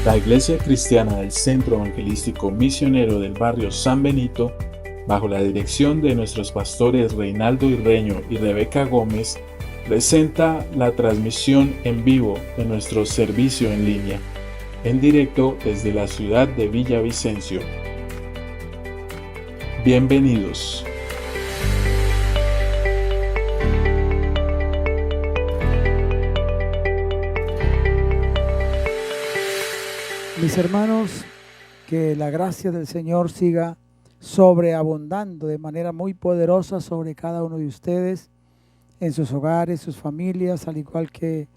La Iglesia Cristiana del Centro Evangelístico Misionero del barrio San Benito, bajo la dirección de nuestros pastores Reinaldo Irreño y Rebeca Gómez, presenta la transmisión en vivo de nuestro servicio en línea, en directo desde la ciudad de Villavicencio. Bienvenidos. Mis hermanos, que la gracia del Señor siga sobreabundando de manera muy poderosa sobre cada uno de ustedes, en sus hogares, sus familias, al igual que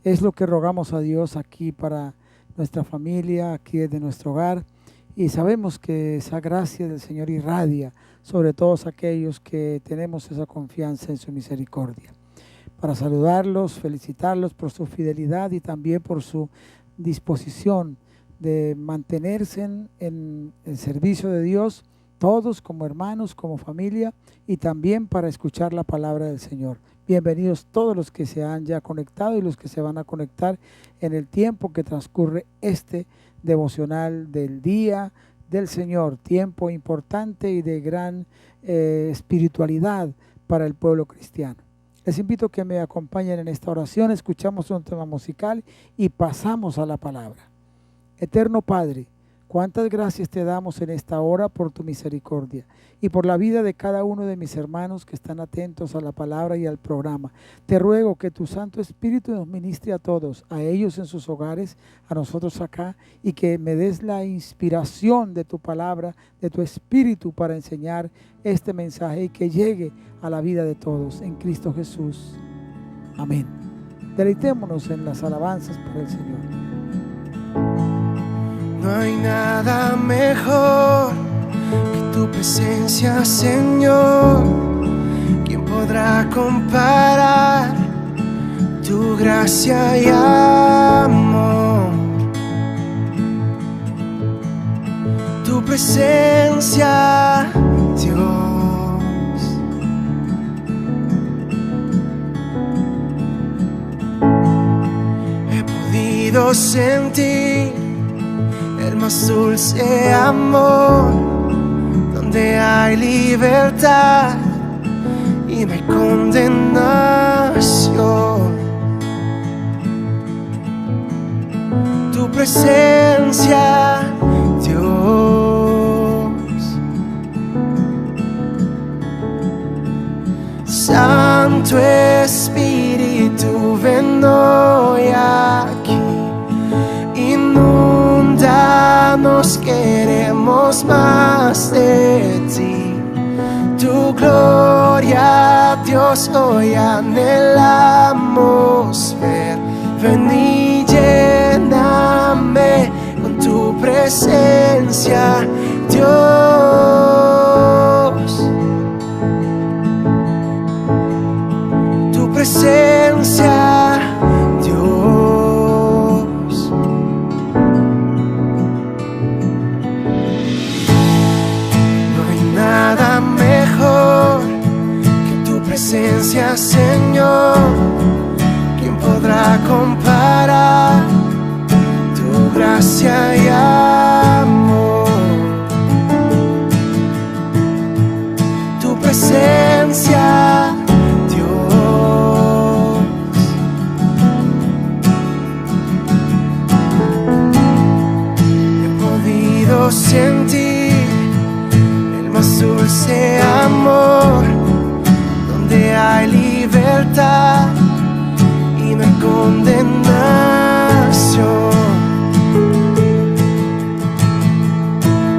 es lo que rogamos a Dios aquí para nuestra familia, aquí desde nuestro hogar. Y sabemos que esa gracia del Señor irradia sobre todos aquellos que tenemos esa confianza en su misericordia. Para saludarlos, felicitarlos por su fidelidad y también por su disposición de mantenerse en el servicio de Dios, todos como hermanos, como familia, y también para escuchar la palabra del Señor. Bienvenidos todos los que se han ya conectado y los que se van a conectar en el tiempo que transcurre este devocional del día del Señor, tiempo importante y de gran espiritualidad para el pueblo cristiano. Les invito a que me acompañen en esta oración, escuchamos un tema musical y pasamos a la palabra. Eterno Padre, cuántas gracias te damos en esta hora por tu misericordia y por la vida de cada uno de mis hermanos que están atentos a la palabra y al programa. Te ruego que tu Santo Espíritu nos ministre a todos, a ellos en sus hogares, a nosotros acá, y que me des la inspiración de tu palabra, de tu Espíritu para enseñar este mensaje y que llegue a la vida de todos en Cristo Jesús. Amén. Deleitémonos en las alabanzas para el Señor. No hay nada mejor que tu presencia, Señor. ¿Quién podrá comparar tu gracia y amor? Tu presencia, Dios. He podido sentir el más dulce amor, donde hay libertad y no hay condenación. Tu presencia, Dios. Santo Espíritu, ven hoy aquí. Nos queremos más de ti. Tu gloria, Dios, hoy anhelamos ver. Ven y lléname con tu presencia, Dios. Tu presencia, presencia, Señor. ¿Quién podrá comparar tu gracia y amor? Tu presencia, Dios. He podido sentir el más dulce amor, hay libertad y no hay condenación.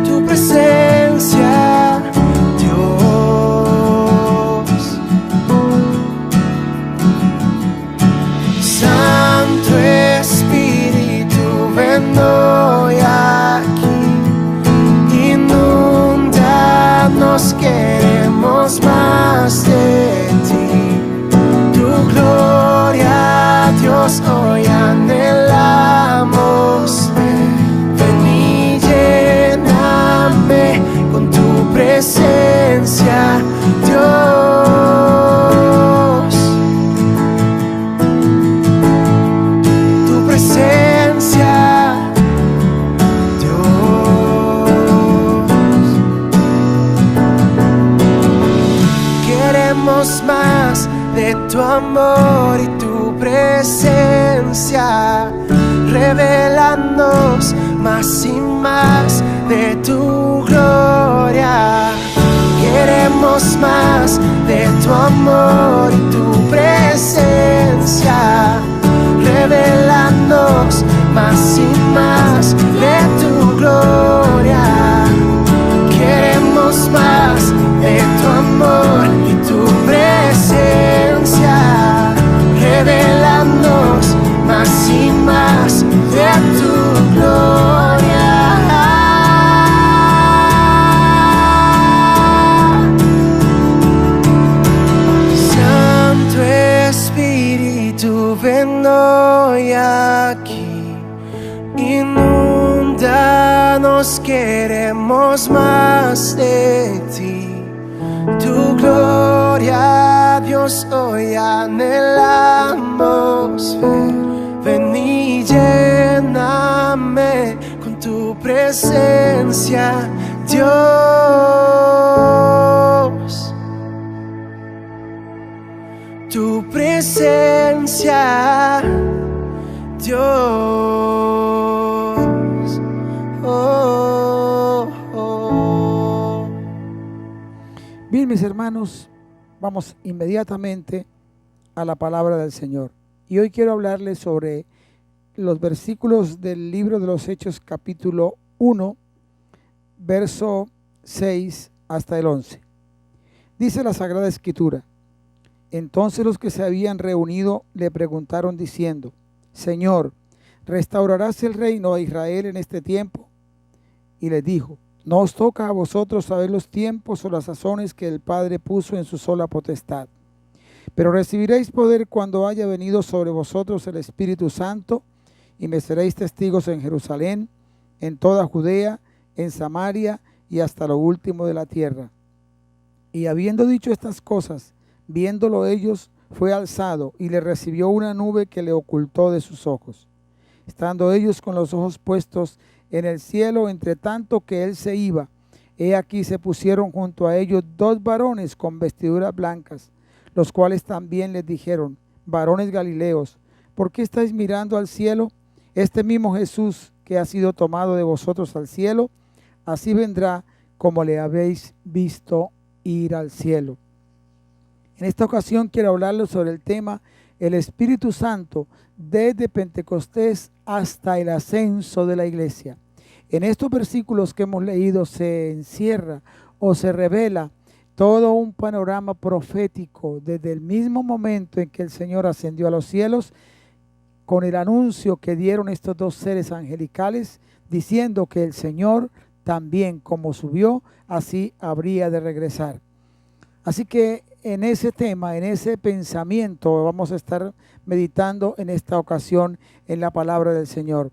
Tu presencia, Dios. Santo Espíritu, ven hoy aquí. Inúndanos, queremos más de tu gloria, Dios, hoy anhelamos ver. Ven y lléname con tu presencia, Dios. Tu presencia, más y más de tu gloria. Queremos más de tu amor y tu presencia. Revélanos más y más de tu gloria. Queremos más de tu amor y tu presencia. Revélanos más y más de tu gloria. Santo Espíritu, ven hoy aquí, inúndanos, queremos más de ti. Tu gloria, Dios, hoy anhelamos ver. Ven y lléname con tu presencia, Dios. Tu presencia, Dios. Oh, oh. Bien, mis hermanos, vamos inmediatamente a la palabra del Señor. Y hoy quiero hablarles sobre los versículos del libro de los Hechos, capítulo 1, verso 6 hasta el 11. Dice la Sagrada Escritura: entonces los que se habían reunido le preguntaron diciendo: Señor, ¿restaurarás el reino de Israel en este tiempo? Y les dijo: no os toca a vosotros saber los tiempos o las sazones que el Padre puso en su sola potestad, pero recibiréis poder cuando haya venido sobre vosotros el Espíritu Santo, y me seréis testigos en Jerusalén, en toda Judea, en Samaria y hasta lo último de la tierra. Y habiendo dicho estas cosas, viéndolo ellos, fue alzado y le recibió una nube que le ocultó de sus ojos. Estando ellos con los ojos puestos en el cielo, entre tanto que él se iba, he aquí se pusieron junto a ellos 2 varones con vestiduras blancas, los cuales también les dijeron: varones Galileos, ¿por qué estáis mirando al cielo? Este mismo Jesús que ha sido tomado de vosotros al cielo, así vendrá como le habéis visto ir al cielo. En esta ocasión quiero hablarles sobre el tema el Espíritu Santo desde Pentecostés hasta el ascenso de la iglesia. En estos versículos que hemos leído se encierra o se revela todo un panorama profético desde el mismo momento en que el Señor ascendió a los cielos, con el anuncio que dieron estos 2 seres angelicales, diciendo que el Señor también, como subió, así habría de regresar. Así que en ese tema, en ese pensamiento, vamos a estar meditando en esta ocasión en la palabra del Señor.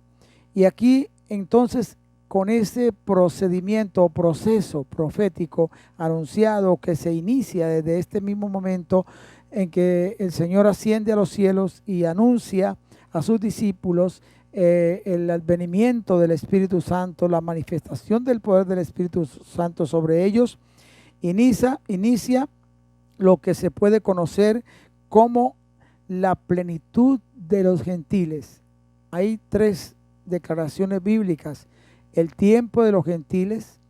Y aquí, entonces, con ese procedimiento o proceso profético anunciado que se inicia desde este mismo momento en que el Señor asciende a los cielos y anuncia a sus discípulos el advenimiento del Espíritu Santo, la manifestación del poder del Espíritu Santo sobre ellos, inicia lo que se puede conocer como la plenitud de los gentiles. Hay 3 declaraciones bíblicas: el tiempo de los gentiles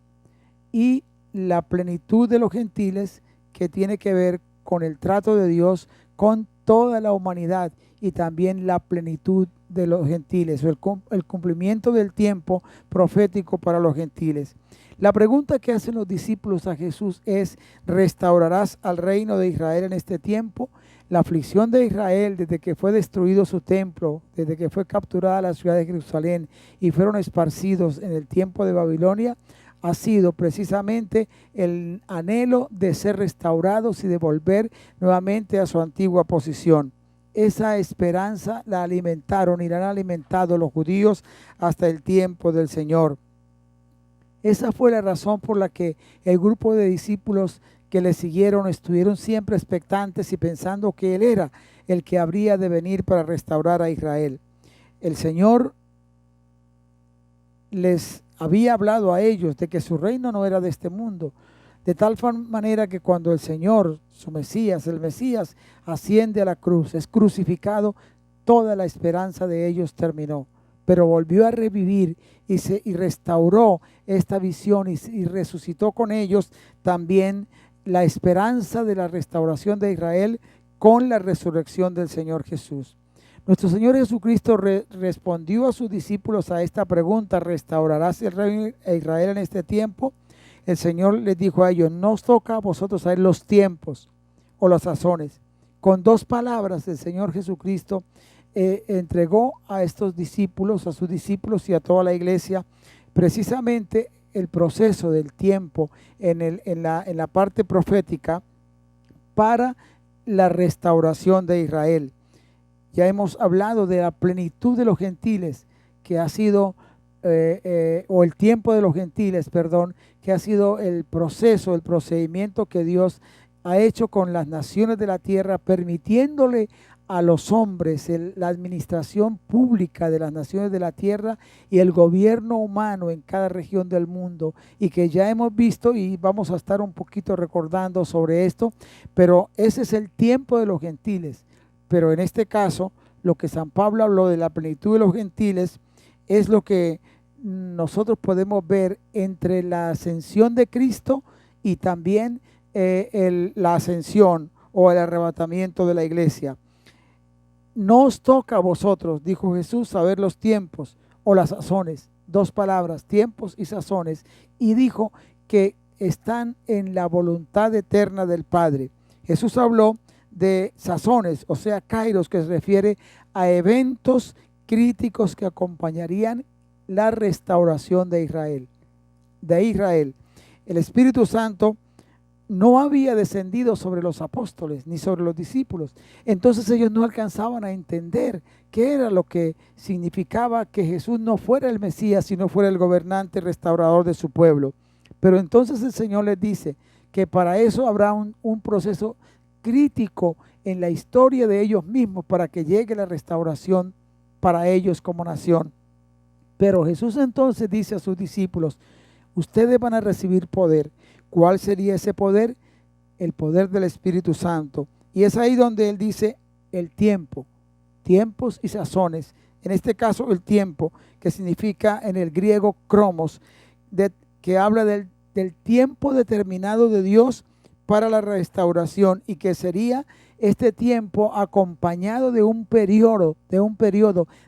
y la plenitud de los gentiles, que tiene que ver con el trato de Dios con toda la humanidad, y también la plenitud de los gentiles, el cumplimiento del tiempo profético para los gentiles. La pregunta que hacen los discípulos a Jesús es: ¿restaurarás al reino de Israel en este tiempo? La aflicción de Israel desde que fue destruido su templo, desde que fue capturada la ciudad de Jerusalén y fueron esparcidos en el tiempo de Babilonia, ha sido precisamente el anhelo de ser restaurados y de volver nuevamente a su antigua posición. Esa esperanza la alimentaron y la han alimentado los judíos hasta el tiempo del Señor. Esa fue la razón por la que el grupo de discípulos que le siguieron estuvieron siempre expectantes y pensando que Él era el que habría de venir para restaurar a Israel. El Señor les había hablado a ellos de que su reino no era de este mundo, de tal manera que cuando el Señor, su Mesías, el Mesías, asciende a la cruz, es crucificado, toda la esperanza de ellos terminó. pero volvió a revivir y restauró esta visión y resucitó con ellos también la esperanza de la restauración de Israel con la resurrección del Señor Jesús. Nuestro Señor Jesucristo respondió a sus discípulos a esta pregunta: ¿restaurarás el reino de Israel en este tiempo? El Señor les dijo a ellos: no os toca a vosotros saber los tiempos o las sazones. Con dos palabras el Señor Jesucristo entregó a estos discípulos, a sus discípulos y a toda la iglesia, precisamente el proceso del tiempo en la parte profética para la restauración de Israel. Ya hemos hablado de la plenitud de los gentiles, que ha sido, o el tiempo de los gentiles, perdón, que ha sido el proceso, el procedimiento que Dios ha hecho con las naciones de la tierra, permitiéndole a los hombres la administración pública de las naciones de la tierra y el gobierno humano en cada región del mundo, y que ya hemos visto y vamos a estar un poquito recordando sobre esto, pero ese es el tiempo de los gentiles. Pero en este caso, lo que San Pablo habló de la plenitud de los gentiles es lo que nosotros podemos ver entre la ascensión de Cristo y también la ascensión o el arrebatamiento de la iglesia. No os toca a vosotros, dijo Jesús, saber los tiempos o las sazones. Dos palabras, tiempos y sazones. Y dijo que están en la voluntad eterna del Padre. Jesús habló de sazones, o sea, kairos, que se refiere a eventos críticos que acompañarían la restauración de Israel. El Espíritu Santo no había descendido sobre los apóstoles ni sobre los discípulos. Entonces ellos no alcanzaban a entender qué era lo que significaba que Jesús no fuera el Mesías, sino fuera el gobernante restaurador de su pueblo. Pero entonces el Señor les dice que para eso habrá un proceso crítico en la historia de ellos mismos para que llegue la restauración para ellos como nación. Pero Jesús entonces dice a sus discípulos: ustedes van a recibir poder. ¿Cuál sería ese poder? El poder del Espíritu Santo. Y es ahí donde Él dice el tiempo, tiempos y sazones. En este caso el tiempo, que significa en el griego kromos, que habla del tiempo determinado de Dios para la restauración, y que sería este tiempo acompañado de un periodo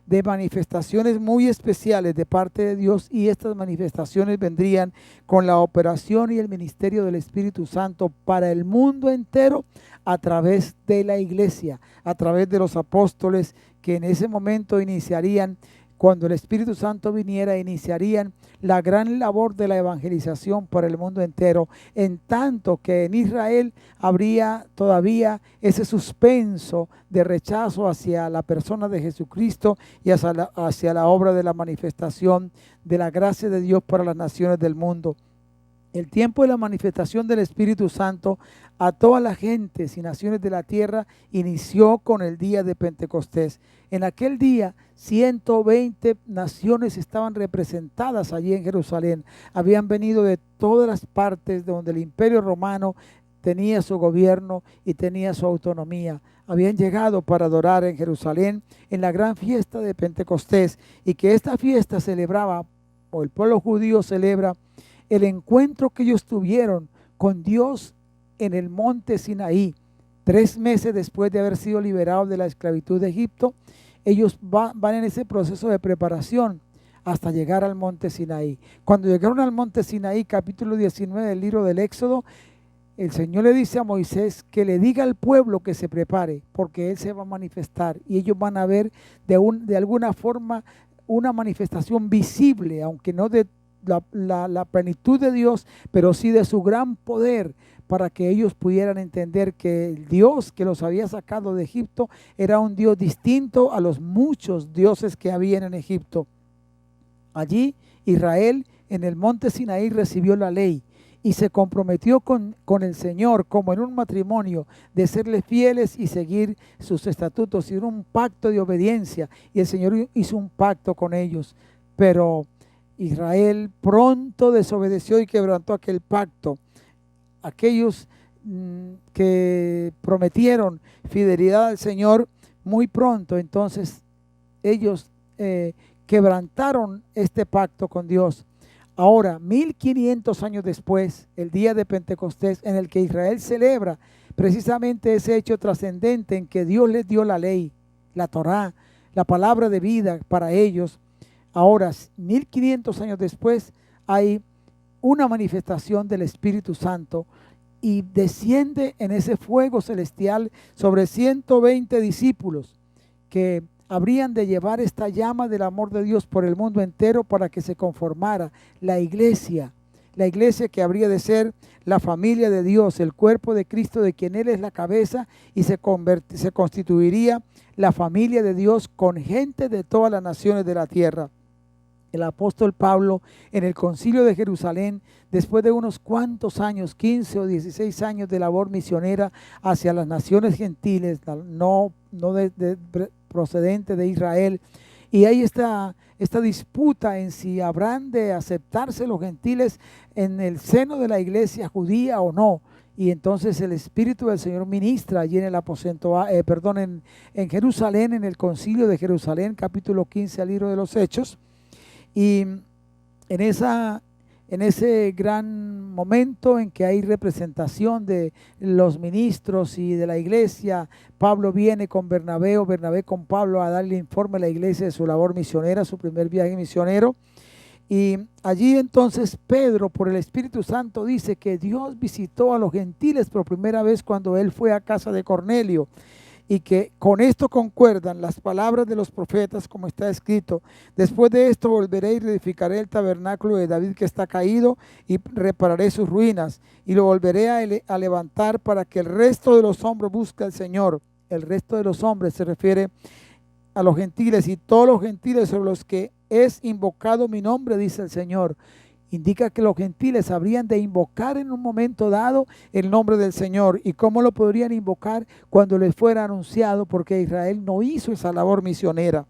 de manifestaciones muy especiales de parte de Dios, y estas manifestaciones vendrían con la operación y el ministerio del Espíritu Santo para el mundo entero a través de la iglesia, a través de los apóstoles, que en ese momento iniciarían, cuando el Espíritu Santo viniera, iniciarían la gran labor de la evangelización para el mundo entero, en tanto que en Israel habría todavía ese suspenso de rechazo hacia la persona de Jesucristo y hacia la obra de la manifestación de la gracia de Dios para las naciones del mundo. El tiempo de la manifestación del Espíritu Santo a todas las gentes y naciones de la tierra inició con el día de Pentecostés. En aquel día 120 naciones estaban representadas allí en Jerusalén. Habían venido de todas las partes donde el Imperio Romano tenía su gobierno y tenía su autonomía. Habían llegado para adorar en Jerusalén en la gran fiesta de Pentecostés, y que esta fiesta celebraba, o el pueblo judío celebra, el encuentro que ellos tuvieron con Dios en el monte Sinaí. 3 meses después de haber sido liberados de la esclavitud de Egipto, ellos van en ese proceso de preparación hasta llegar al monte Sinaí. Cuando llegaron al monte Sinaí, capítulo 19 del libro del Éxodo, el Señor le dice a Moisés que le diga al pueblo que se prepare, porque Él se va a manifestar y ellos van a ver de alguna forma una manifestación visible, aunque no de la plenitud de Dios, pero sí de su gran poder, para que ellos pudieran entender que el Dios que los había sacado de Egipto era un Dios distinto a los muchos dioses que habían en Egipto. Allí Israel en el monte Sinaí recibió la ley y se comprometió con el Señor, como en un matrimonio, de serle fieles y seguir sus estatutos, y un pacto de obediencia, y el Señor hizo un pacto con ellos. Pero Israel pronto desobedeció y quebrantó aquel pacto. Aquellos que prometieron fidelidad al Señor, muy pronto entonces ellos quebrantaron este pacto con Dios. Ahora, 1500 años después, el día de Pentecostés, en el que Israel celebra precisamente ese hecho trascendente en que Dios les dio la ley, la Torá, la palabra de vida para ellos. Ahora, 1500 años después, hay una manifestación del Espíritu Santo y desciende en ese fuego celestial sobre 120 discípulos que habrían de llevar esta llama del amor de Dios por el mundo entero para que se conformara la iglesia que habría de ser la familia de Dios, el cuerpo de Cristo de quien Él es la cabeza, y se constituiría la familia de Dios con gente de todas las naciones de la tierra. El apóstol Pablo en el concilio de Jerusalén, después de unos cuantos años, 15 o 16 años de labor misionera hacia las naciones gentiles, no procedente de Israel, y hay esta disputa en si habrán de aceptarse los gentiles en el seno de la iglesia judía o no. Y entonces el Espíritu del Señor ministra allí en el aposento, en Jerusalén, en el concilio de Jerusalén, capítulo 15 al libro de los Hechos. Y en ese gran momento en que hay representación de los ministros y de la iglesia, Pablo viene con Bernabé o Bernabé con Pablo a darle informe a la iglesia de su labor misionera, su primer viaje misionero. Y allí entonces Pedro, por el Espíritu Santo, dice que Dios visitó a los gentiles por primera vez cuando él fue a casa de Cornelio, y que con esto concuerdan las palabras de los profetas, como está escrito: después de esto volveré y reedificaré el tabernáculo de David que está caído, y repararé sus ruinas, y lo volveré a levantar, para que el resto de los hombres busque al Señor. El resto de los hombres se refiere a los gentiles, y todos los gentiles sobre los que es invocado mi nombre, dice el Señor. Indica que los gentiles habrían de invocar en un momento dado el nombre del Señor. ¿Y cómo lo podrían invocar? Cuando les fuera anunciado, porque Israel no hizo esa labor misionera.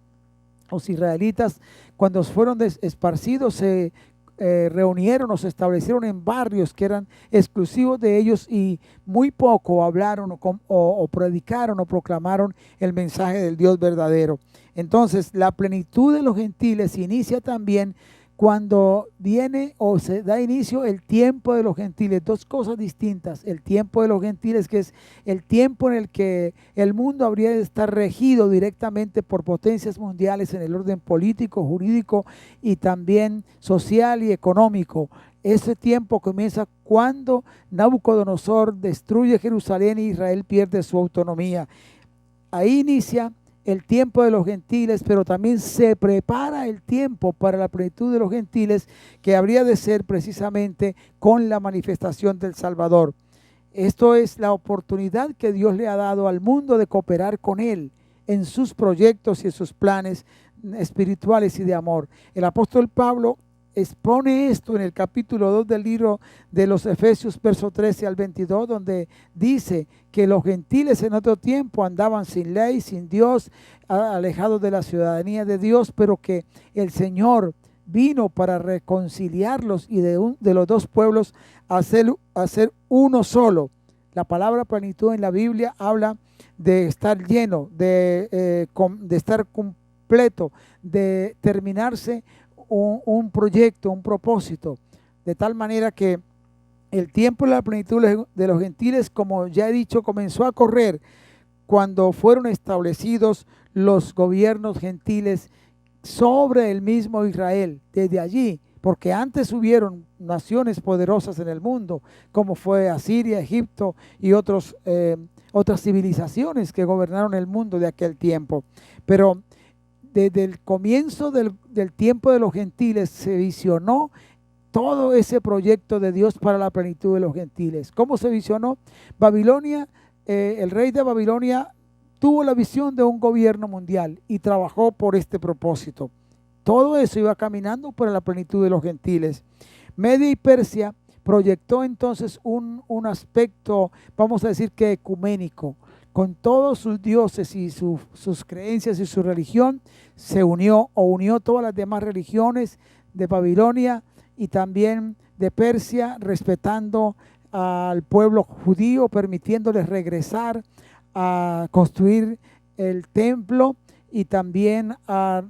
Los israelitas, cuando fueron esparcidos, se reunieron o se establecieron en barrios que eran exclusivos de ellos, y muy poco hablaron o predicaron o proclamaron el mensaje del Dios verdadero. Entonces, la plenitud de los gentiles inicia también cuando viene o se da inicio el tiempo de los gentiles. Dos cosas distintas: el tiempo de los gentiles, que es el tiempo en el que el mundo habría de estar regido directamente por potencias mundiales en el orden político, jurídico y también social y económico. Ese tiempo comienza cuando Nabucodonosor destruye Jerusalén y Israel pierde su autonomía. Ahí inicia el tiempo de los gentiles, pero también se prepara el tiempo para la plenitud de los gentiles, que habría de ser precisamente con la manifestación del Salvador. Esto es la oportunidad que Dios le ha dado al mundo de cooperar con Él en sus proyectos y en sus planes espirituales y de amor. El apóstol Pablo expone esto en el capítulo 2 del libro de los Efesios, verso 13 al 22, donde dice que los gentiles en otro tiempo andaban sin ley, sin Dios, alejados de la ciudadanía de Dios, pero que el Señor vino para reconciliarlos y de los dos pueblos hacer uno solo. La palabra plenitud en la Biblia habla de estar lleno, de estar completo, de terminarse un proyecto, un propósito, de tal manera que el tiempo de la plenitud de los gentiles, como ya he dicho, comenzó a correr cuando fueron establecidos los gobiernos gentiles sobre el mismo Israel. Desde allí, porque antes hubieron naciones poderosas en el mundo, como fue Asiria, Egipto y otras civilizaciones que gobernaron el mundo de aquel tiempo, pero desde el comienzo del tiempo de los gentiles se visionó todo ese proyecto de Dios para la plenitud de los gentiles. ¿Cómo se visionó? Babilonia, el rey de Babilonia tuvo la visión de un gobierno mundial y trabajó por este propósito. Todo eso iba caminando para la plenitud de los gentiles. Media y Persia proyectó entonces un aspecto, vamos a decir que ecuménico, con todos sus dioses y sus creencias y su religión. Se unió todas las demás religiones de Babilonia y también de Persia, respetando al pueblo judío, permitiéndoles regresar a construir el templo y también a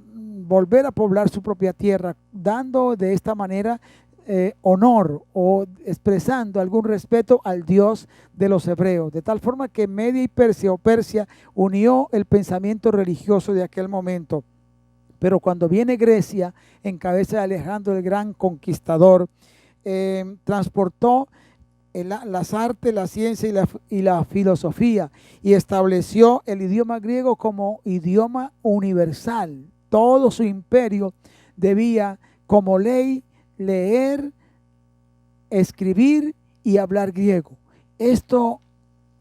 volver a poblar su propia tierra, dando de esta manera honor o expresando algún respeto al Dios de los hebreos, de tal forma que Media y Persia o Persia unió el pensamiento religioso de aquel momento. Pero cuando viene Grecia, en cabeza de Alejandro el gran conquistador, transportó las artes, la ciencia y la filosofía, y estableció el idioma griego como idioma universal. Todo su imperio debía, como ley, leer, escribir y hablar griego. Esto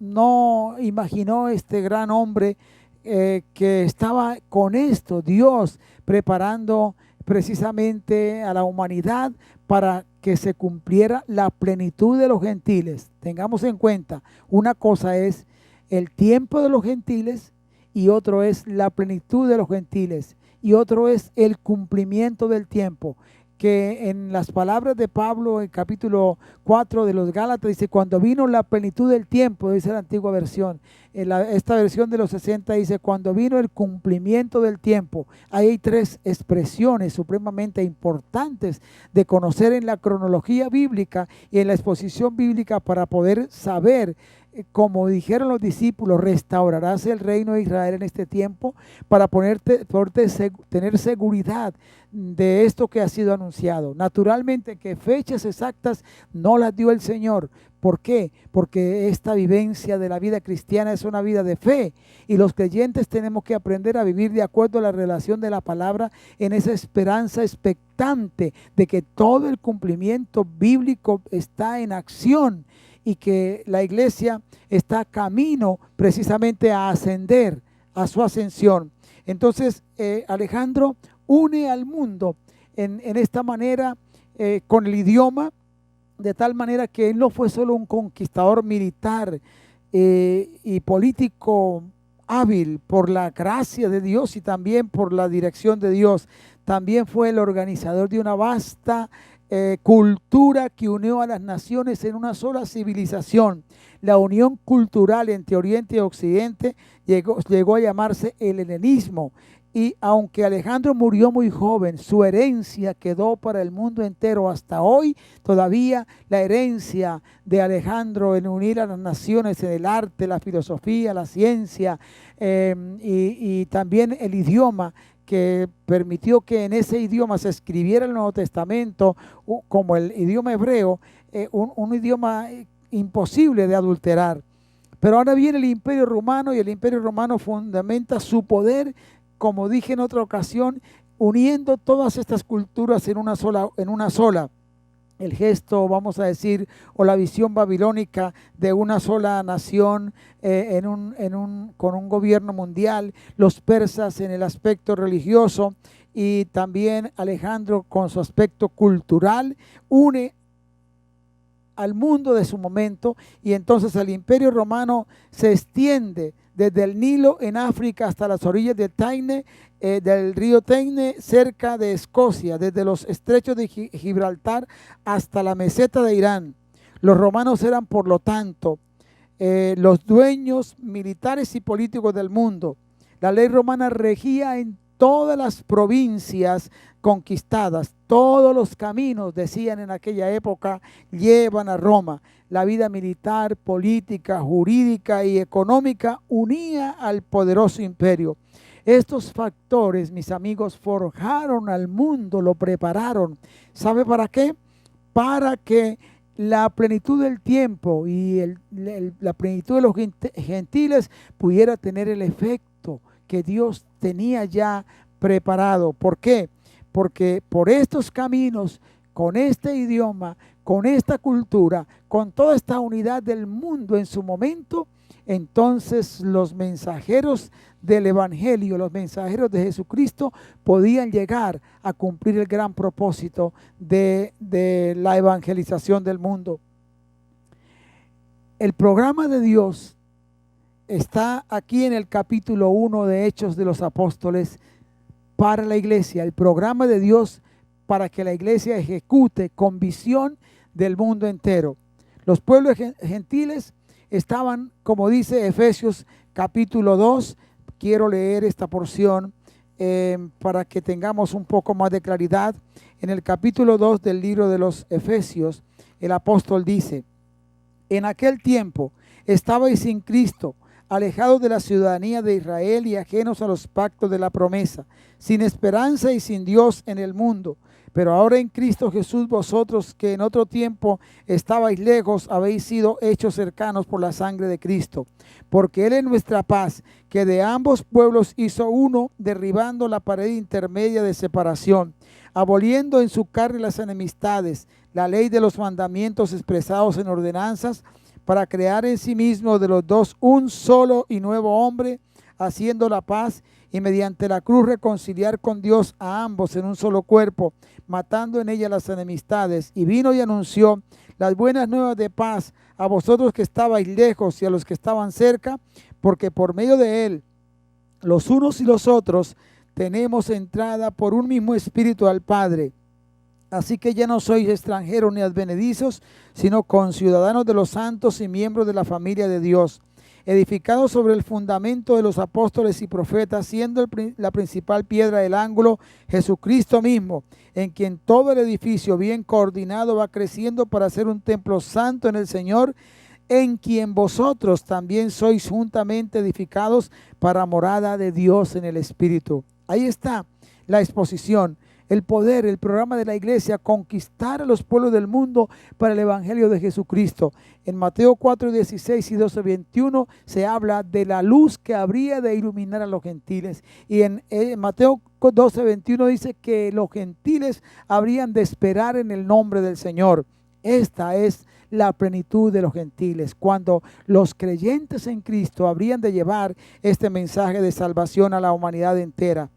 no imaginó este gran hombre que estaba con esto, Dios preparando precisamente a la humanidad para que se cumpliera la plenitud de los gentiles. Tengamos en cuenta, una cosa es el tiempo de los gentiles y otro es la plenitud de los gentiles y otro es el cumplimiento del tiempo, que en las palabras de Pablo en capítulo 4 de los Gálatas dice, cuando vino la plenitud del tiempo, dice la antigua versión. Esta versión de los 60 dice, cuando vino el cumplimiento del tiempo. Ahí hay tres expresiones supremamente importantes de conocer en la cronología bíblica y en la exposición bíblica para poder saber, como dijeron los discípulos, restaurarás el reino de Israel en este tiempo, para tener seguridad de esto que ha sido anunciado. Naturalmente que fechas exactas no las dio el Señor. ¿Por qué? Porque esta vivencia de la vida cristiana es una vida de fe y los creyentes tenemos que aprender a vivir de acuerdo a la relación de la palabra en esa esperanza expectante de que todo el cumplimiento bíblico está en acción y que la iglesia está camino precisamente a ascender, a su ascensión. Entonces Alejandro une al mundo en esta manera con el idioma, de tal manera que él no fue solo un conquistador militar y político hábil por la gracia de Dios y también por la dirección de Dios, también fue el organizador de una vasta cultura que unió a las naciones en una sola civilización. La unión cultural entre Oriente y Occidente llegó a llamarse el helenismo. Y aunque Alejandro murió muy joven, su herencia quedó para el mundo entero. Hasta hoy todavía la herencia de Alejandro en unir a las naciones en el arte, la filosofía, la ciencia y también el idioma, que permitió que en ese idioma se escribiera el Nuevo Testamento como el idioma hebreo, un idioma imposible de adulterar. Pero ahora viene el Imperio Romano y el Imperio Romano fundamenta su poder, como dije en otra ocasión, uniendo todas estas culturas en una sola. El gesto, vamos a decir, o la visión babilónica de una sola nación con un gobierno mundial, los persas en el aspecto religioso y también Alejandro con su aspecto cultural, une al mundo de su momento y entonces el Imperio Romano se extiende desde el Nilo en África hasta las orillas de del río Teine, cerca de Escocia, desde los estrechos de Gibraltar hasta la meseta de Irán. Los romanos eran, por lo tanto, los dueños militares y políticos del mundo. La ley romana regía en todas las provincias conquistadas. Todos los caminos, decían en aquella época, llevan a Roma. La vida militar, política, jurídica y económica unía al poderoso imperio. Estos factores, mis amigos, forjaron al mundo, lo prepararon. ¿Sabe para qué? Para que la plenitud del tiempo y la plenitud de los gentiles pudiera tener el efecto que Dios tenía ya preparado. ¿Por qué? Porque por estos caminos, con este idioma, con esta cultura, con toda esta unidad del mundo en su momento, entonces los mensajeros del Evangelio, los mensajeros de Jesucristo podían llegar a cumplir el gran propósito de la evangelización del mundo. El programa de Dios está aquí en el capítulo 1 de Hechos de los Apóstoles para la iglesia, el programa de Dios para que la iglesia ejecute con visión del mundo entero. Los pueblos gentiles estaban, como dice Efesios capítulo 2, quiero leer esta porción para que tengamos un poco más de claridad. En el capítulo 2 del libro de los Efesios, el apóstol dice: en aquel tiempo estabais sin Cristo, alejados de la ciudadanía de Israel y ajenos a los pactos de la promesa, sin esperanza y sin Dios en el mundo. Pero ahora en Cristo Jesús, vosotros que en otro tiempo estabais lejos, habéis sido hechos cercanos por la sangre de Cristo. Porque Él es nuestra paz, que de ambos pueblos hizo uno, derribando la pared intermedia de separación, aboliendo en su carne las enemistades, la ley de los mandamientos expresados en ordenanzas, para crear en sí mismo de los dos un solo y nuevo hombre, haciendo la paz, y mediante la cruz reconciliar con Dios a ambos en un solo cuerpo, matando en ella las enemistades. Y vino y anunció las buenas nuevas de paz a vosotros que estabais lejos y a los que estaban cerca, porque por medio de él, los unos y los otros, tenemos entrada por un mismo espíritu al Padre. Así que ya no sois extranjeros ni advenedizos, sino conciudadanos de los santos y miembros de la familia de Dios, edificados sobre el fundamento de los apóstoles y profetas, siendo la principal piedra del ángulo Jesucristo mismo, en quien todo el edificio bien coordinado va creciendo para ser un templo santo en el Señor, en quien vosotros también sois juntamente edificados para morada de Dios en el Espíritu. Ahí está la exposición. El poder, el programa de la iglesia, conquistar a los pueblos del mundo para el evangelio de Jesucristo. En Mateo 4:16 y 12:21 se habla de la luz que habría de iluminar a los gentiles. Y en Mateo 12:21 dice que los gentiles habrían de esperar en el nombre del Señor. Esta es la plenitud de los gentiles, cuando los creyentes en Cristo habrían de llevar este mensaje de salvación a la humanidad entera.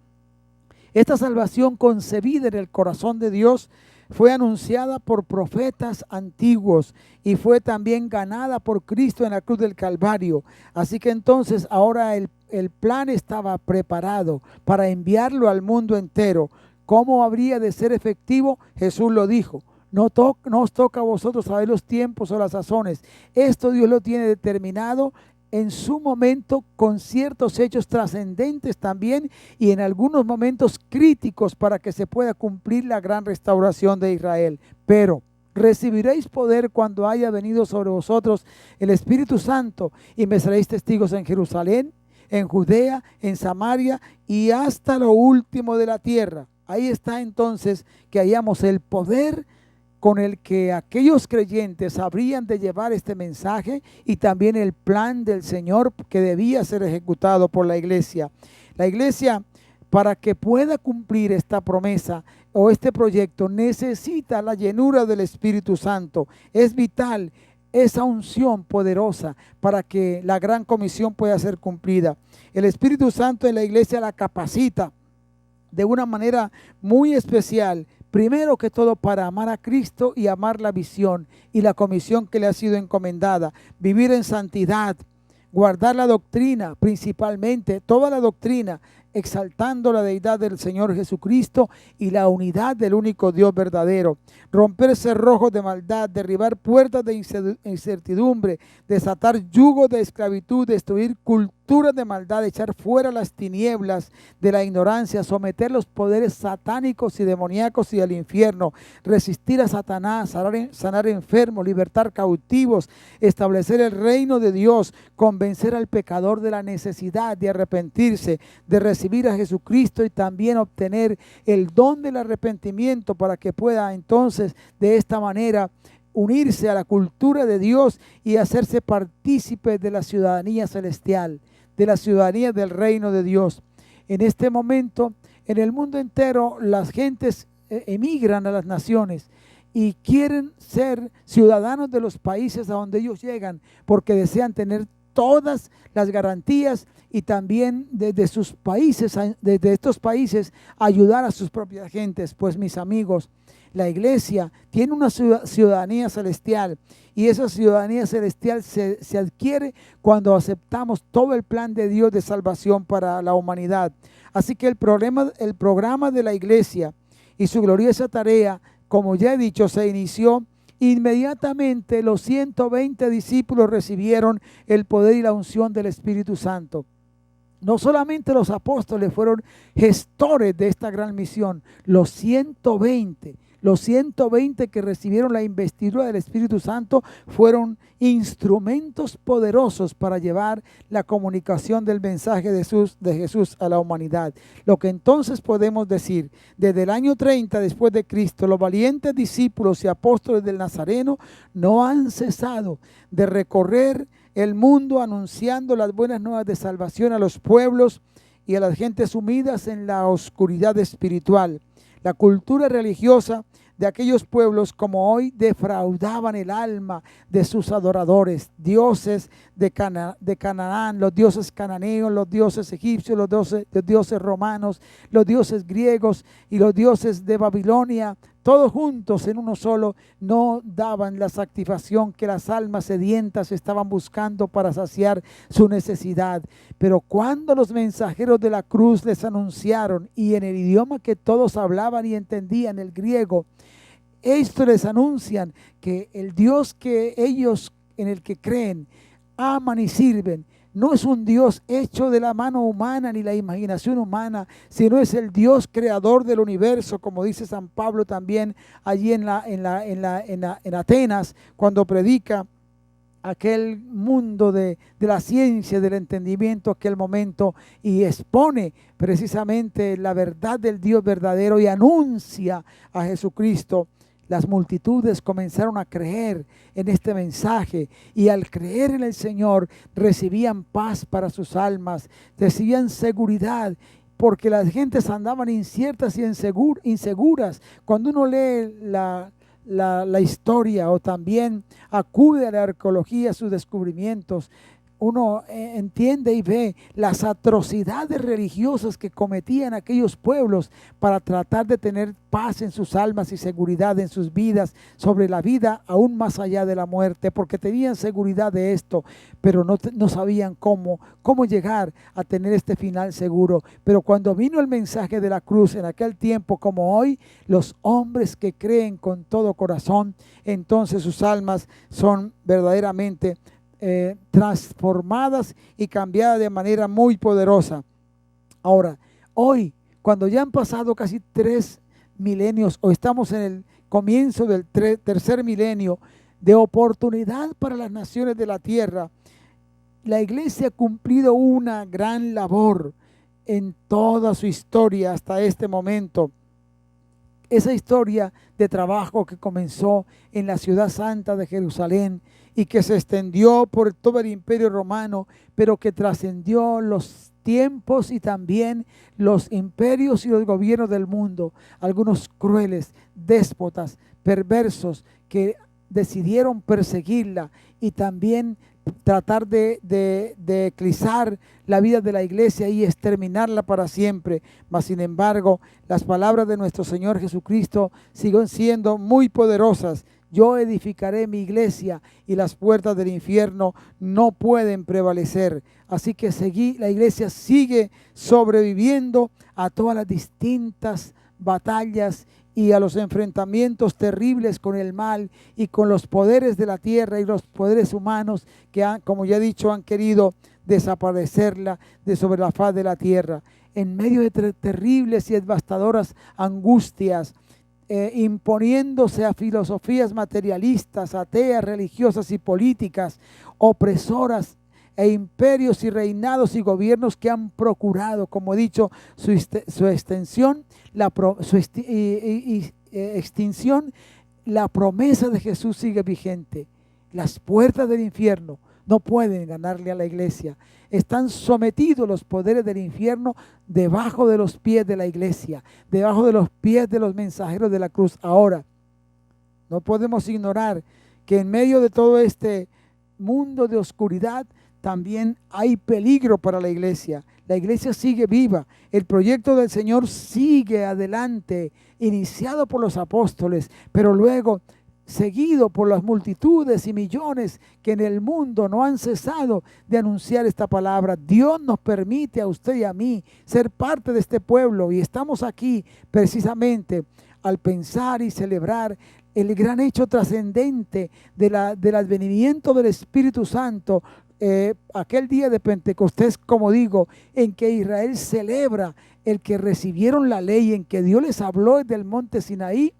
Esta salvación concebida en el corazón de Dios fue anunciada por profetas antiguos y fue también ganada por Cristo en la cruz del Calvario. Así que entonces ahora el plan estaba preparado para enviarlo al mundo entero. ¿Cómo habría de ser efectivo? Jesús lo dijo. No os toca a vosotros saber los tiempos o las sazones. Esto Dios lo tiene determinado en su momento, con ciertos hechos trascendentes también y en algunos momentos críticos para que se pueda cumplir la gran restauración de Israel. Pero recibiréis poder cuando haya venido sobre vosotros el Espíritu Santo, y me seréis testigos en Jerusalén, en Judea, en Samaria y hasta lo último de la tierra. Ahí está entonces que hallamos el poder con el que aquellos creyentes habrían de llevar este mensaje, y también el plan del Señor que debía ser ejecutado por la iglesia. La iglesia, para que pueda cumplir esta promesa o este proyecto, necesita la llenura del Espíritu Santo. Es vital esa unción poderosa para que la gran comisión pueda ser cumplida. El Espíritu Santo en la iglesia la capacita de una manera muy especial, primero que todo para amar a Cristo y amar la visión y la comisión que le ha sido encomendada, vivir en santidad, guardar la doctrina, principalmente toda la doctrina, exaltando la deidad del Señor Jesucristo y la unidad del único Dios verdadero, romper cerrojos de maldad, derribar puertas de incertidumbre, desatar yugos de esclavitud, destruir culturas de maldad, echar fuera las tinieblas de la ignorancia, someter los poderes satánicos y demoníacos y al infierno, resistir a Satanás, sanar enfermos, libertar cautivos, establecer el reino de Dios, convencer al pecador de la necesidad de arrepentirse, de recibir a Jesucristo y también obtener el don del arrepentimiento para que pueda entonces de esta manera unirse a la cultura de Dios y hacerse partícipe de la ciudadanía celestial, de la ciudadanía del reino de Dios. En este momento, en el mundo entero, las gentes emigran a las naciones y quieren ser ciudadanos de los países a donde ellos llegan, porque desean tener todas las garantías y también desde sus países, desde estos países, ayudar a sus propias gentes. Pues mis amigos, la iglesia tiene una ciudadanía celestial, y esa ciudadanía celestial se adquiere cuando aceptamos todo el plan de Dios de salvación para la humanidad. Así que el programa de la iglesia y su gloriosa tarea, como ya he dicho, se inició inmediatamente. Los 120 discípulos recibieron el poder y la unción del Espíritu Santo. No solamente los apóstoles fueron gestores de esta gran misión, los 120 que recibieron la investidura del Espíritu Santo fueron instrumentos poderosos para llevar la comunicación del mensaje de Jesús a la humanidad. Lo que entonces podemos decir, desde el año 30 después de Cristo, los valientes discípulos y apóstoles del Nazareno no han cesado de recorrer el mundo anunciando las buenas nuevas de salvación a los pueblos y a las gentes sumidas en la oscuridad espiritual. La cultura religiosa de aquellos pueblos, como hoy, defraudaban el alma de sus adoradores, dioses de Canaán, los dioses cananeos, los dioses egipcios, los dioses romanos, los dioses griegos y los dioses de Babilonia, todos juntos en uno solo, no daban la satisfacción que las almas sedientas estaban buscando para saciar su necesidad. Pero cuando los mensajeros de la cruz les anunciaron, y en el idioma que todos hablaban y entendían, el griego, esto les anuncian que el Dios que ellos en el que creen, aman y sirven, no es un Dios hecho de la mano humana ni la imaginación humana, sino es el Dios creador del universo, como dice San Pablo también allí en Atenas, cuando predica aquel mundo de la ciencia, del entendimiento, aquel momento, y expone precisamente la verdad del Dios verdadero y anuncia a Jesucristo. Las multitudes comenzaron a creer en este mensaje, y al creer en el Señor recibían paz para sus almas, recibían seguridad, porque las gentes andaban inciertas y inseguras. Cuando uno lee la historia, o también acude a la arqueología, a sus descubrimientos, uno entiende y ve las atrocidades religiosas que cometían aquellos pueblos para tratar de tener paz en sus almas y seguridad en sus vidas, sobre la vida aún más allá de la muerte, porque tenían seguridad de esto, pero no sabían cómo llegar a tener este final seguro. Pero cuando vino el mensaje de la cruz en aquel tiempo, como hoy, los hombres que creen con todo corazón, entonces sus almas son verdaderamente transformadas y cambiadas de manera muy poderosa. Ahora, hoy, cuando ya han pasado casi 3 milenios, o estamos en el comienzo del tercer milenio de oportunidad para las naciones de la tierra, la iglesia ha cumplido una gran labor en toda su historia hasta este momento. Esa historia de trabajo que comenzó en la ciudad santa de Jerusalén y que se extendió por todo el imperio romano, pero que trascendió los tiempos y también los imperios y los gobiernos del mundo. Algunos crueles, déspotas, perversos, que decidieron perseguirla y también tratar de eclipsar la vida de la iglesia y exterminarla para siempre. Mas sin embargo, las palabras de nuestro Señor Jesucristo siguen siendo muy poderosas. Yo edificaré mi iglesia y las puertas del infierno no pueden prevalecer. Así que la iglesia sigue sobreviviendo a todas las distintas batallas y a los enfrentamientos terribles con el mal y con los poderes de la tierra y los poderes humanos que, como ya he dicho, han querido desaparecerla de sobre la faz de la tierra. En medio de terribles y devastadoras angustias, imponiéndose a filosofías materialistas, ateas, religiosas y políticas, opresoras, e imperios y gobiernos que han procurado, como he dicho, su extinción, la promesa de Jesús sigue vigente. Las puertas del infierno no pueden ganarle a la iglesia. Están sometidos los poderes del infierno debajo de los pies de la iglesia, debajo de los pies de los mensajeros de la cruz. Ahora, no podemos ignorar que en medio de todo este mundo de oscuridad también hay peligro para la iglesia. La iglesia sigue viva. El proyecto del Señor sigue adelante, iniciado por los apóstoles, pero luego seguido por las multitudes y millones que en el mundo no han cesado de anunciar esta palabra. Dios nos permite a usted y a mí ser parte de este pueblo, y estamos aquí precisamente al pensar y celebrar el gran hecho trascendente del advenimiento del Espíritu Santo, aquel día de Pentecostés, como digo, en que Israel celebra el que recibieron la ley, en que Dios les habló desde el monte Sinaí,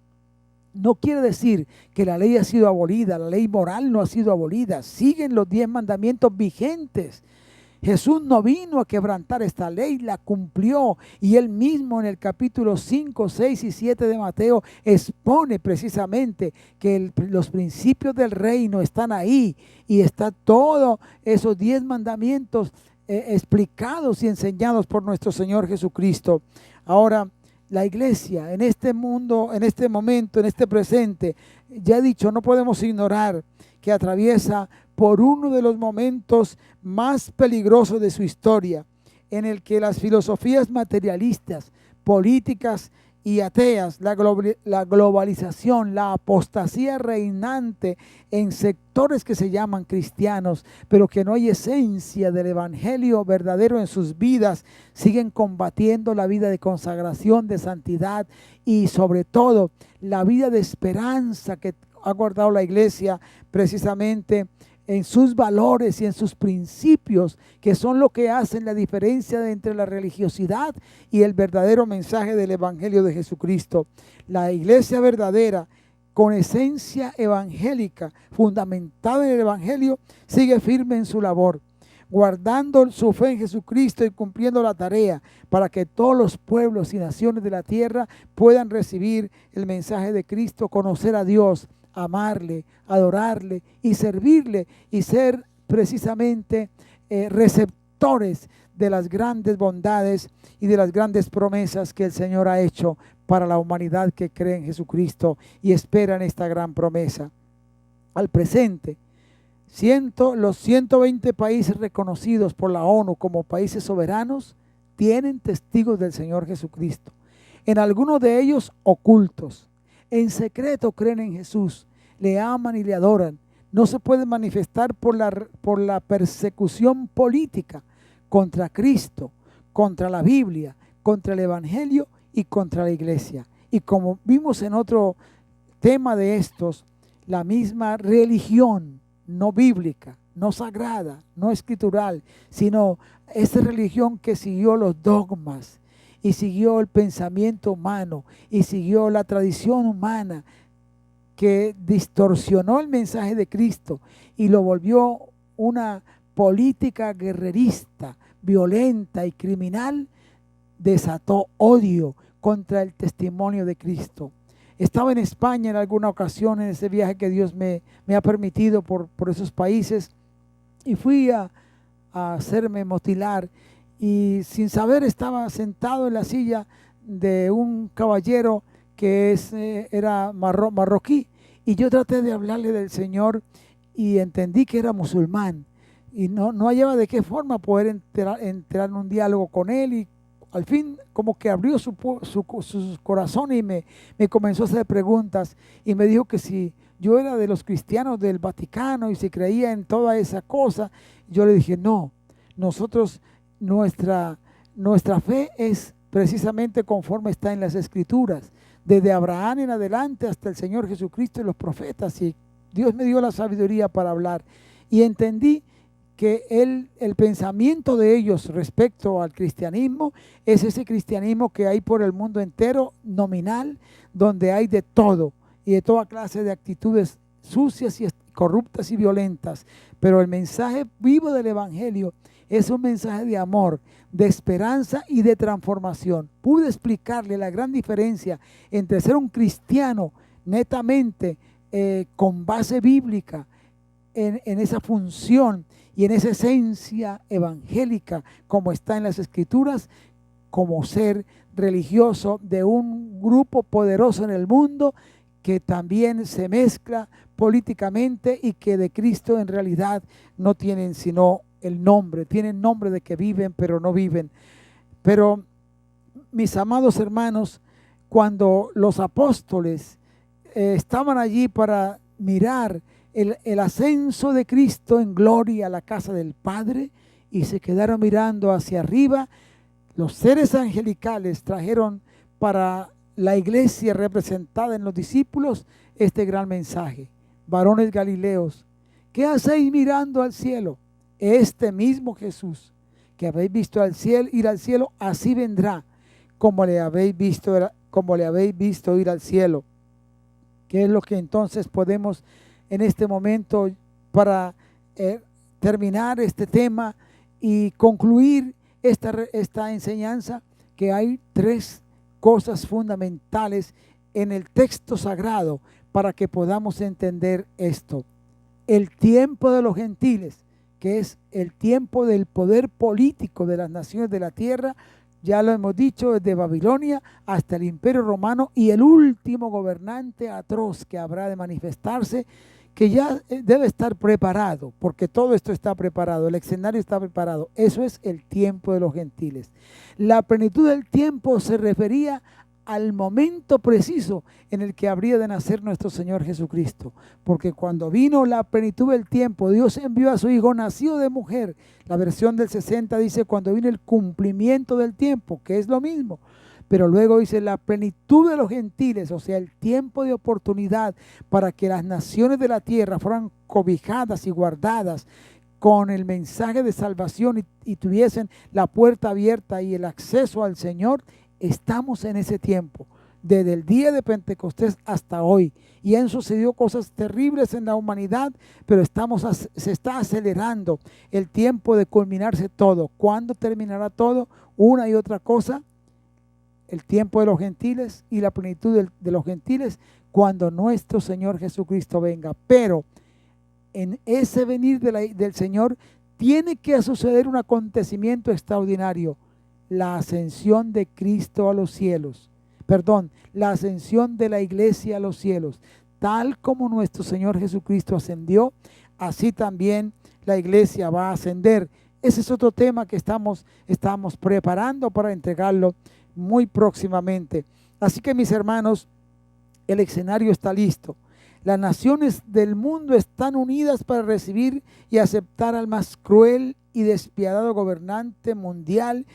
no quiere decir que la ley ha sido abolida, la ley moral no ha sido abolida, siguen los 10 mandamientos vigentes. Jesús no vino a quebrantar esta ley, la cumplió, y él mismo en el capítulo 5, 6 y 7 de Mateo expone precisamente que los principios del reino están ahí, y está todos esos 10 mandamientos explicados y enseñados por nuestro Señor Jesucristo. Ahora, la iglesia en este mundo, en este momento, en este presente, ya he dicho, no podemos ignorar que atraviesa por uno de los momentos más peligrosos de su historia, en el que las filosofías materialistas, políticas y ateas, la globalización, la apostasía reinante en sectores que se llaman cristianos, pero que no hay esencia del evangelio verdadero en sus vidas, siguen combatiendo la vida de consagración, de santidad y sobre todo la vida de esperanza que ha guardado la iglesia precisamente en sus valores y en sus principios, que son lo que hacen la diferencia entre la religiosidad y el verdadero mensaje del Evangelio de Jesucristo. La iglesia verdadera, con esencia evangélica, fundamentada en el Evangelio, sigue firme en su labor, guardando su fe en Jesucristo y cumpliendo la tarea para que todos los pueblos y naciones de la tierra puedan recibir el mensaje de Cristo, conocer a Dios, amarle, adorarle y servirle y ser precisamente receptores de las grandes bondades y de las grandes promesas que el Señor ha hecho para la humanidad que cree en Jesucristo y espera en esta gran promesa. Al presente, los 120 países reconocidos por la ONU como países soberanos tienen testigos del Señor Jesucristo. En algunos de ellos ocultos. En secreto creen en Jesús, le aman y le adoran. No se pueden manifestar por la persecución política contra Cristo, contra la Biblia, contra el Evangelio y contra la iglesia. Y como vimos en otro tema de estos, la misma religión no bíblica, no sagrada, no escritural, sino esa religión que siguió los dogmas y siguió el pensamiento humano y siguió la tradición humana, que distorsionó el mensaje de Cristo y lo volvió una política guerrerista, violenta y criminal, desató odio contra el testimonio de Cristo. Estaba en España en alguna ocasión en ese viaje que Dios me ha permitido por esos países, y fui a hacerme motilar, y sin saber estaba sentado en la silla de un caballero que era marroquí, y yo traté de hablarle del Señor y entendí que era musulmán y no hallaba de qué forma poder entrar en un diálogo con él, y al fin como que abrió su corazón y me comenzó a hacer preguntas y me dijo que si yo era de los cristianos del Vaticano y si creía en toda esa cosa. Yo le dije no, nosotros nuestra fe es precisamente conforme está en las Escrituras, desde Abraham en adelante hasta el Señor Jesucristo y los profetas, y Dios me dio la sabiduría para hablar y entendí que el pensamiento de ellos respecto al cristianismo es ese cristianismo que hay por el mundo entero, nominal, donde hay de todo y de toda clase de actitudes sucias y corruptas y violentas, pero el mensaje vivo del Evangelio es un mensaje de amor, de esperanza y de transformación. Pude explicarle la gran diferencia entre ser un cristiano netamente con base bíblica en esa función y en esa esencia evangélica como está en las Escrituras, como ser religioso de un grupo poderoso en el mundo que también se mezcla políticamente y que de Cristo en realidad no tienen sino el nombre, tienen nombre de que viven, pero no viven. Pero, mis amados hermanos, cuando los apóstoles estaban allí para mirar el ascenso de Cristo en gloria a la casa del Padre y se quedaron mirando hacia arriba, los seres angelicales trajeron para la iglesia representada en los discípulos este gran mensaje: varones galileos, ¿qué hacéis mirando al cielo? este mismo Jesús que habéis visto ir al cielo, así vendrá como le habéis visto ir al cielo. ¿Qué es lo que entonces podemos en este momento para terminar este tema y concluir esta enseñanza? Que hay tres cosas fundamentales en el texto sagrado para que podamos entender esto. El tiempo de los gentiles, que es el tiempo del poder político de las naciones de la tierra, ya lo hemos dicho, desde Babilonia hasta el Imperio Romano, y el último gobernante atroz que habrá de manifestarse, que ya debe estar preparado, porque todo esto está preparado, el escenario está preparado. Eso es el tiempo de los gentiles. La plenitud del tiempo se refería al momento preciso en el que habría de nacer nuestro Señor Jesucristo, porque cuando vino la plenitud del tiempo, Dios envió a su Hijo nacido de mujer. La versión del 60 dice cuando vino el cumplimiento del tiempo, que es lo mismo. Pero luego dice la plenitud de los gentiles, o sea, el tiempo de oportunidad para que las naciones de la tierra fueran cobijadas y guardadas con el mensaje de salvación y tuviesen la puerta abierta y el acceso al Señor. Estamos en ese tiempo, desde el día de Pentecostés hasta hoy, y han sucedido cosas terribles en la humanidad, pero se está acelerando el tiempo de culminarse todo. ¿Cuándo terminará todo? Una y otra cosa. El tiempo de los gentiles y la plenitud de los gentiles cuando nuestro Señor Jesucristo venga. Pero en ese venir del Señor tiene que suceder un acontecimiento extraordinario: la ascensión de Cristo a los cielos. La ascensión de la iglesia a los cielos. Tal como nuestro Señor Jesucristo ascendió, así también la iglesia va a ascender. Ese es otro tema que estamos preparando para entregarlo muy próximamente. Así que, mis hermanos, el escenario está listo. Las naciones del mundo están unidas para recibir y aceptar al más cruel y despiadado gobernante mundial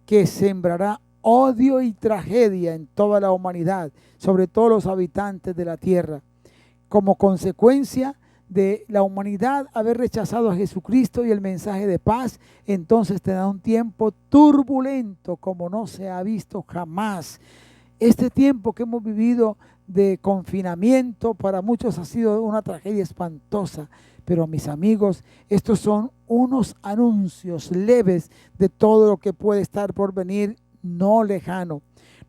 que sembrará odio y tragedia en toda la humanidad, sobre todo los habitantes de la tierra. Como consecuencia de la humanidad haber rechazado a Jesucristo y el mensaje de paz, entonces tendrá un tiempo turbulento como no se ha visto jamás. Este tiempo que hemos vivido de confinamiento para muchos ha sido una tragedia espantosa, pero mis amigos, estos son unos anuncios leves de todo lo que puede estar por venir no lejano.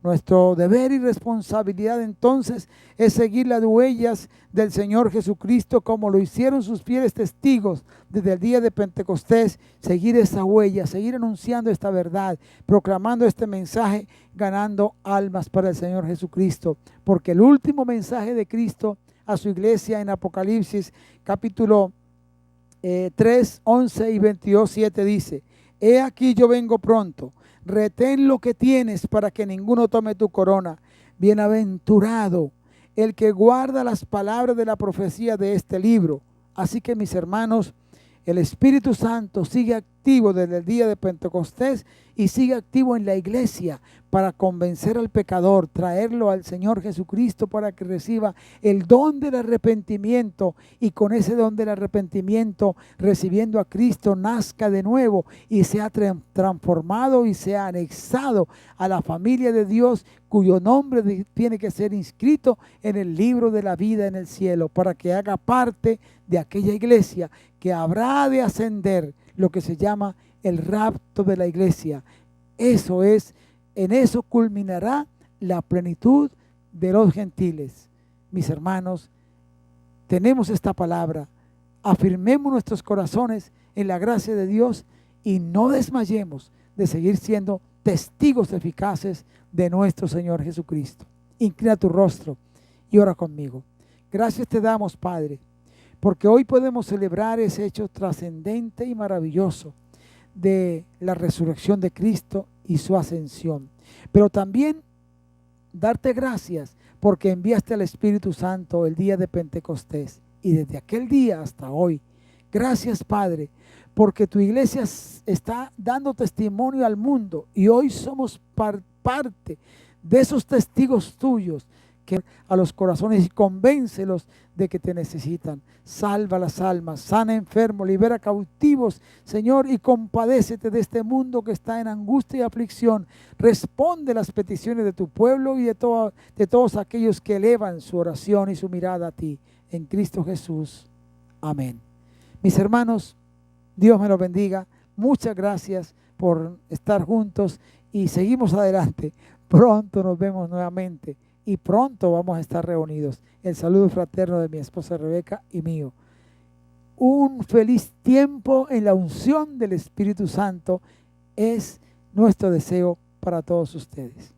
Nuestro deber y responsabilidad entonces es seguir las huellas del Señor Jesucristo como lo hicieron sus fieles testigos desde el día de Pentecostés. Seguir esa huella, seguir anunciando esta verdad, proclamando este mensaje, ganando almas para el Señor Jesucristo. Porque el último mensaje de Cristo a su iglesia en Apocalipsis capítulo 3, 11 y 22, 7 dice: He aquí yo vengo pronto. Retén lo que tienes para que ninguno tome tu corona. Bienaventurado el que guarda las palabras de la profecía de este libro. Así que, mis hermanos, el Espíritu Santo sigue activo desde el día de Pentecostés y sigue activo en la iglesia para convencer al pecador, traerlo al Señor Jesucristo para que reciba el don del arrepentimiento, y con ese don del arrepentimiento, recibiendo a Cristo, nazca de nuevo y sea transformado y sea anexado a la familia de Dios, cuyo nombre tiene que ser inscrito en el libro de la vida en el cielo, para que haga parte de aquella iglesia que habrá de ascender, lo que se llama el rapto de la iglesia. Eso es, en eso culminará la plenitud de los gentiles. Mis hermanos, tenemos esta palabra, afirmemos nuestros corazones en la gracia de Dios y no desmayemos de seguir siendo testigos eficaces de nuestro Señor Jesucristo. Inclina tu rostro y ora conmigo. Gracias te damos, Padre, porque hoy podemos celebrar ese hecho trascendente y maravilloso de la resurrección de Cristo y su ascensión. Pero también darte gracias porque enviaste al Espíritu Santo el día de Pentecostés y desde aquel día hasta hoy. Gracias, Padre, porque tu iglesia está dando testimonio al mundo y hoy somos parte de esos testigos tuyos que a los corazones y convéncelos de que te necesitan. Salva las almas, sana enfermos, libera cautivos, Señor, y compadécete de este mundo que está en angustia y aflicción. Responde las peticiones de tu pueblo y de todos aquellos que elevan su oración y su mirada a ti. En Cristo Jesús. Amén. Mis hermanos, Dios me los bendiga. Muchas gracias por estar juntos y seguimos adelante. Pronto nos vemos nuevamente y pronto vamos a estar reunidos. El saludo fraterno de mi esposa Rebeca y mío. Un feliz tiempo en la unción del Espíritu Santo es nuestro deseo para todos ustedes.